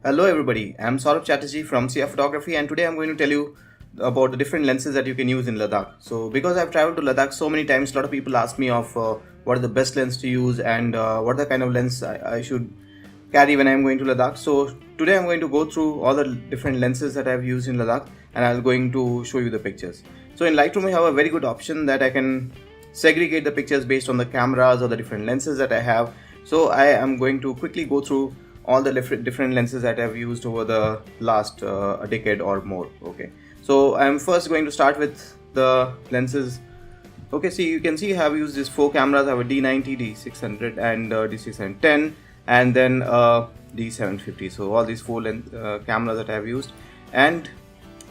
Hello everybody, I'm Saurabh Chatterjee from CF Photography, and today I'm going to tell you about the different lenses that you can use in Ladakh. So because I've traveled to Ladakh so many times, a lot of people ask me of what are the best lens to use and what are the kind of lens I should carry when I'm going to Ladakh. So today I'm going to go through all the different lenses that I've used in Ladakh, and I'm going to show you the pictures. So in Lightroom I have a very good option that I can segregate the pictures based on the cameras or the different lenses that I have. So I am going to quickly go through all the different lenses that I've used over the last a decade or more. Okay, so I'm first going to start with the lenses. Okay, see, you can see I have used these four cameras. I have a D90, D600 and D610, and then D750. So all these four cameras that I have used, and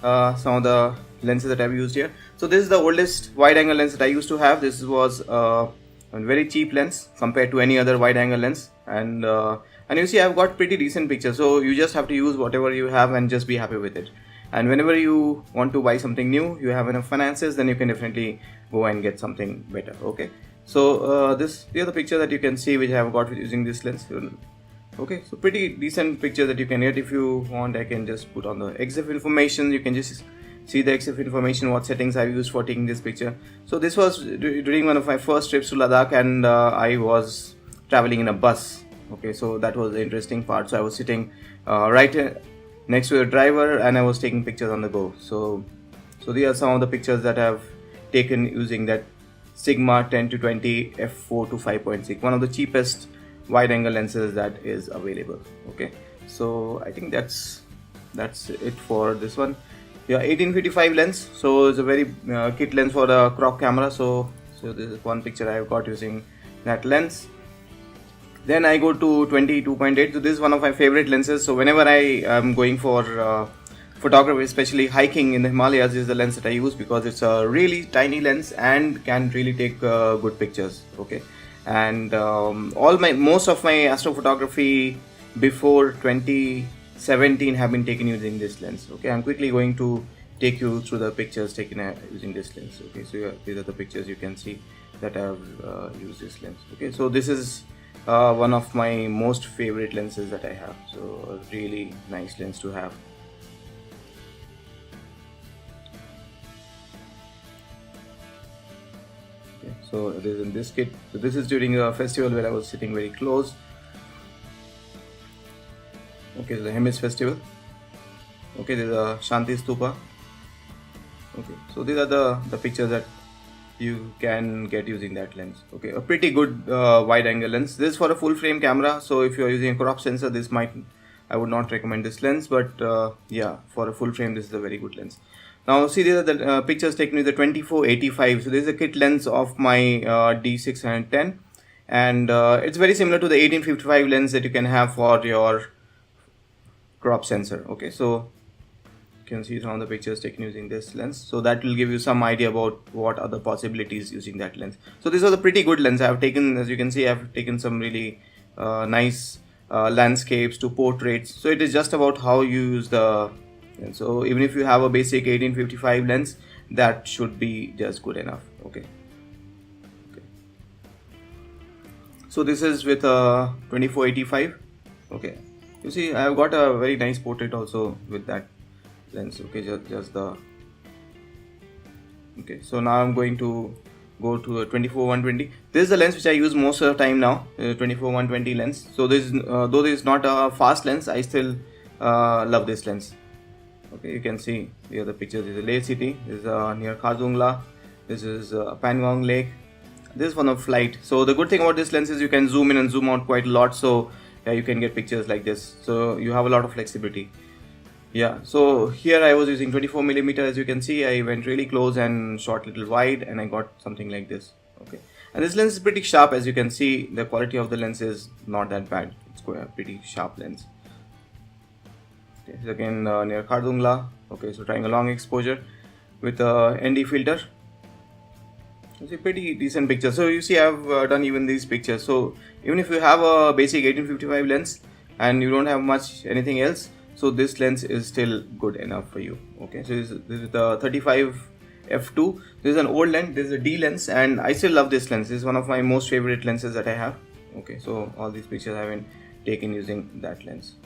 some of the lenses that I've used here. So this is the oldest wide angle lens that I used to have. This was a very cheap lens compared to any other wide angle lens, and you see I've got pretty decent pictures. So you just have to use whatever you have and just be happy with it. And whenever you want to buy something new, you have enough finances, then you can definitely go and get something better. Okay, so here are the picture that you can see which I have got using this lens. Okay, so pretty decent picture that you can get. If you want, I can just put on the EXIF information. You can just see the EXIF information, what settings I used for taking this picture. So this was during one of my first trips to Ladakh, and I was traveling in a bus. Okay, so that was the interesting part. So I was sitting right next to the driver, and I was taking pictures on the go. So these are some of the pictures that I've taken using that Sigma 10 to 20 f4 to 5.6, one of the cheapest wide angle lenses that is available. Okay, so I think that's it for this one. Yeah, 1855 lens. So it's a very kit lens for the crop camera. So this is one picture I've got using that lens. Then I go to 22.8. So this is one of my favorite lenses. So whenever I am going for photography, especially hiking in the Himalayas, this is the lens that I use because it's a really tiny lens and can really take good pictures. Okay, and most of my astrophotography before 2017 have been taken using this lens. Okay, I'm quickly going to take you through the pictures taken using this lens. Okay, so yeah, these are the pictures you can see that I've used this lens. Okay, so this is one of my most favorite lenses that I have. So a really nice lens to have. Okay, so it is in this kit. So this is during a festival where I was sitting very close. Okay, the Hemis festival. Okay, there's a Shanti Stupa. Okay, so these are the pictures that you can get using that lens. Okay, a pretty good wide angle lens. This is for a full frame camera, so if you are using a crop sensor, I would not recommend this lens, but yeah, for a full frame this is a very good lens. Now see, these are the pictures taken with the 24-85. So this is a kit lens of my D610, and it's very similar to the 1855 lens that you can have for your crop sensor. Okay, so can see some of the pictures taken using this lens, so that will give you some idea about what are the possibilities using that lens. So these are the pretty good lens I have taken. As you can see, I have taken some really nice landscapes to portraits. So it is just about how you use the lens. So even if you have a basic 1855 lens, that should be just good enough. Okay, so this is with a 24-85. Okay, you see I have got a very nice portrait also with that lens. Okay, just the okay. So now I'm going to go to a 24-120. This is the lens which I use most of the time now, 24-120 lens. So this though this is not a fast lens, I still love this lens. Okay, you can see here the pictures. This is Leh city. This is near Khardungla. This is Pangong Lake. This is one of flight. So the good thing about this lens is you can zoom in and zoom out quite a lot. So yeah, you can get pictures like this. So you have a lot of flexibility. Yeah, so here I was using 24mm. As you can see, I went really close and shot little wide, and I got something like this. Okay, and this lens is pretty sharp. As you can see, the quality of the lens is not that bad. It's quite a pretty sharp lens. Okay, this is again near Khardungla. Okay, so trying a long exposure with a ND filter. It's a pretty decent picture. So you see I've done even these pictures. So even if you have a basic 1855 lens and you don't have much anything else, so this lens is still good enough for you. Okay, so this is the 35 f2. This is an old lens. This is a D lens, and I still love this lens. This is one of my most favorite lenses that I have. Okay, so all these pictures have been taken using that lens.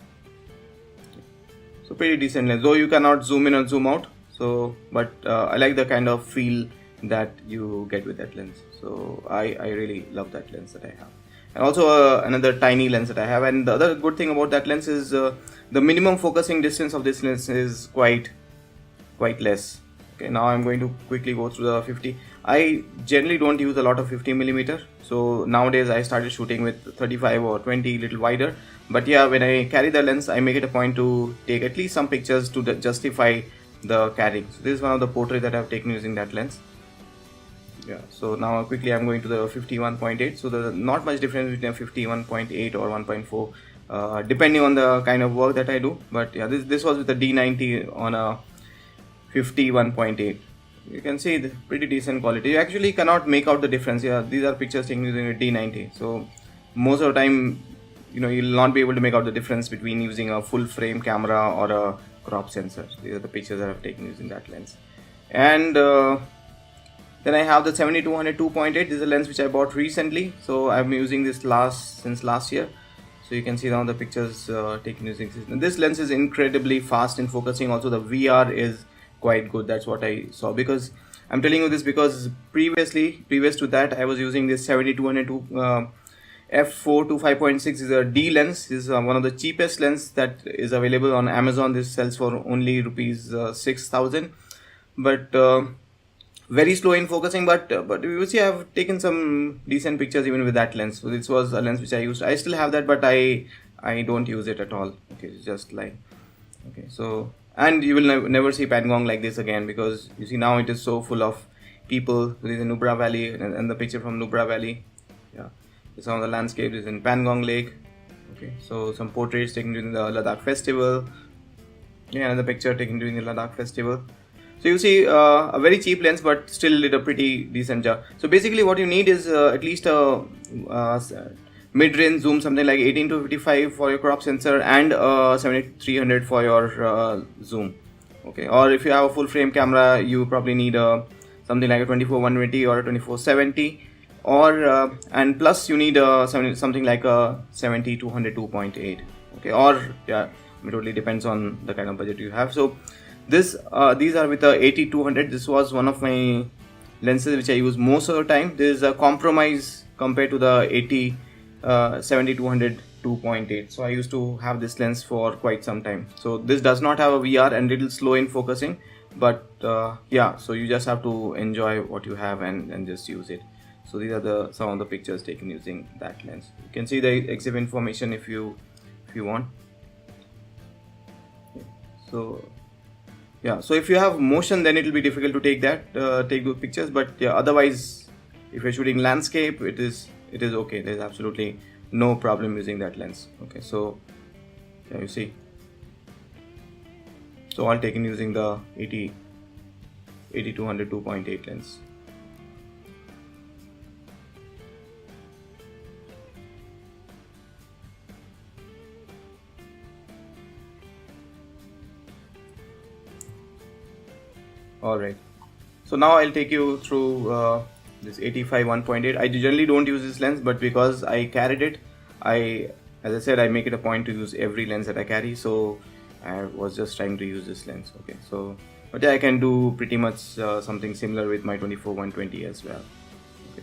So pretty decent lens, though you cannot zoom in or zoom out. So but I like the kind of feel that you get with that lens. So I really love that lens that I have. And also another tiny lens that I have. And the other good thing about that lens is the minimum focusing distance of this lens is quite less. Okay, now I'm going to quickly go through the 50. I generally don't use a lot of 50mm. So nowadays I started shooting with 35 or 20, little wider. But yeah, when I carry the lens, I make it a point to take at least some pictures to justify the carrying. So this is one of the portraits that I've taken using that lens. Yeah, so now quickly I'm going to the 51.8. So there's not much difference between a 51.8 or 1.4 depending on the kind of work that I do. But yeah, this was with the D90 on a 51.8. You can see the pretty decent quality. You actually cannot make out the difference. Yeah, these are pictures taken using a D90. So most of the time, you'll not be able to make out the difference between using a full frame camera or a crop sensor. These are the pictures that I've taken using that lens. And then I have the 70-200 2.8. This is a lens which I bought recently. So I'm using this since last year. So you can see now the pictures taken using this. And this lens is incredibly fast in focusing. Also the VR is quite good. That's what I saw, because I'm telling you this because previous to that I was using this 70-200 f4 to 5.6 is a D lens. This is one of the cheapest lens that is available on Amazon. This sells for only rupees 6,000, but very slow in focusing. But you see, I've taken some decent pictures even with that lens. So this was a lens which I used. I still have that, but I don't use it at all. Okay, it's just like, okay, so. And you will never see Pangong like this again, because you see now it is so full of people. There is a Nubra Valley and the picture from Nubra Valley. Yeah, some of the landscapes is in Pangong Lake. Okay, so some portraits taken during the Ladakh festival. Yeah, another picture taken during the Ladakh festival. So you see a very cheap lens, but still did a pretty decent job. So basically what you need is at least a mid-range zoom, something like 18-55 for your crop sensor, and 70-300 for your zoom. Okay, or if you have a full frame camera, you probably need something like a 24-120 or a 24-70, or and plus you need something like a 70-200 2.8. Okay, or yeah, it totally depends on the kind of budget you have. So these are with a 80-200. This was one of my lenses which I use most of the time. There is a compromise compared to the 70-200 2.8. So I used to have this lens for quite some time. So this does not have a VR and little slow in focusing, but yeah, so you just have to enjoy what you have and just use it. So these are some of the pictures taken using that lens. You can see the exhibit information if you want. So yeah, so if you have motion, then it will be difficult to take good pictures. But yeah, otherwise, if you're shooting landscape, it is okay. There's absolutely no problem using that lens. Okay, so yeah, you see, so all taken using the 80-200 2.8 lens. Alright, so now I'll take you through this 85 1.8. I generally don't use this lens, but because I carried it, as I said, I make it a point to use every lens that I carry. So I was just trying to use this lens. Okay, so but yeah, I can do pretty much something similar with my 24-120 as well. Okay.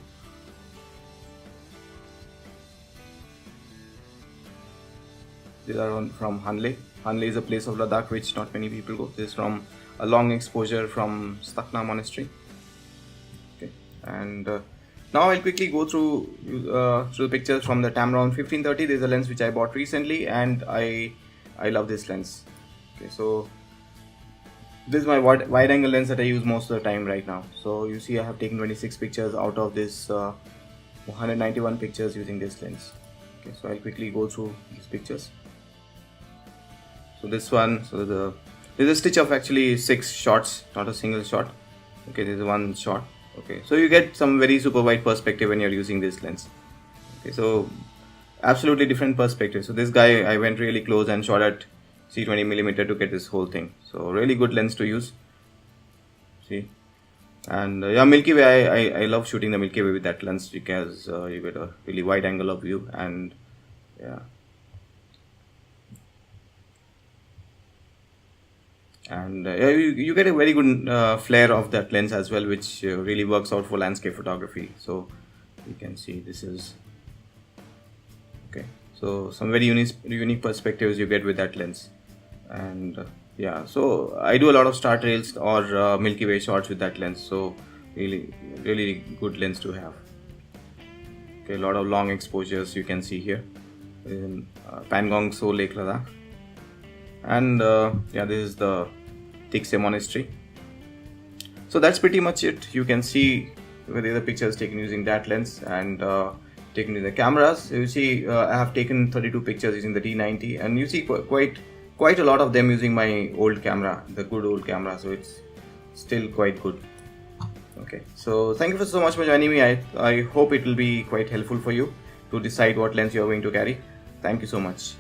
These are from Hanle. Hanle is a place of Ladakh which not many people go. This is from a long exposure from Stakna Monastery. Okay, and now I'll quickly go through the pictures from the Tamron 1530. This is a lens which I bought recently, and I love this lens. Okay, so this is my wide angle lens that I use most of the time right now. So you see I have taken 26 pictures out of this 191 pictures using this lens. Okay, so I'll quickly go through these pictures. So this one, there's a stitch of actually 6 shots, not a single shot. Okay, there's one shot. Okay, so you get some very super wide perspective when you're using this lens. Okay, so absolutely different perspective. So this guy, I went really close and shot at C20mm to get this whole thing. So really good lens to use. See, and yeah, Milky Way, I love shooting the Milky Way with that lens because you get a really wide angle of view, and yeah. and you get a very good flare of that lens as well, which really works out for landscape photography. So you can see this is okay. So some very unique perspectives you get with that lens. And yeah, so I do a lot of star trails or Milky Way shots with that lens, so really good lens to have. Okay, a lot of long exposures you can see here in Pangong So Lake, Ladakh. And yeah, this is the Tikse Monastery. So that's pretty much it. You can see where the other pictures taken using that lens and taken with the cameras. You see I have taken 32 pictures using the D90, and you see quite a lot of them using my old camera, the good old camera, so it's still quite good. Okay, so thank you so much for joining me. I hope it will be quite helpful for you to decide what lens you are going to carry. Thank you so much.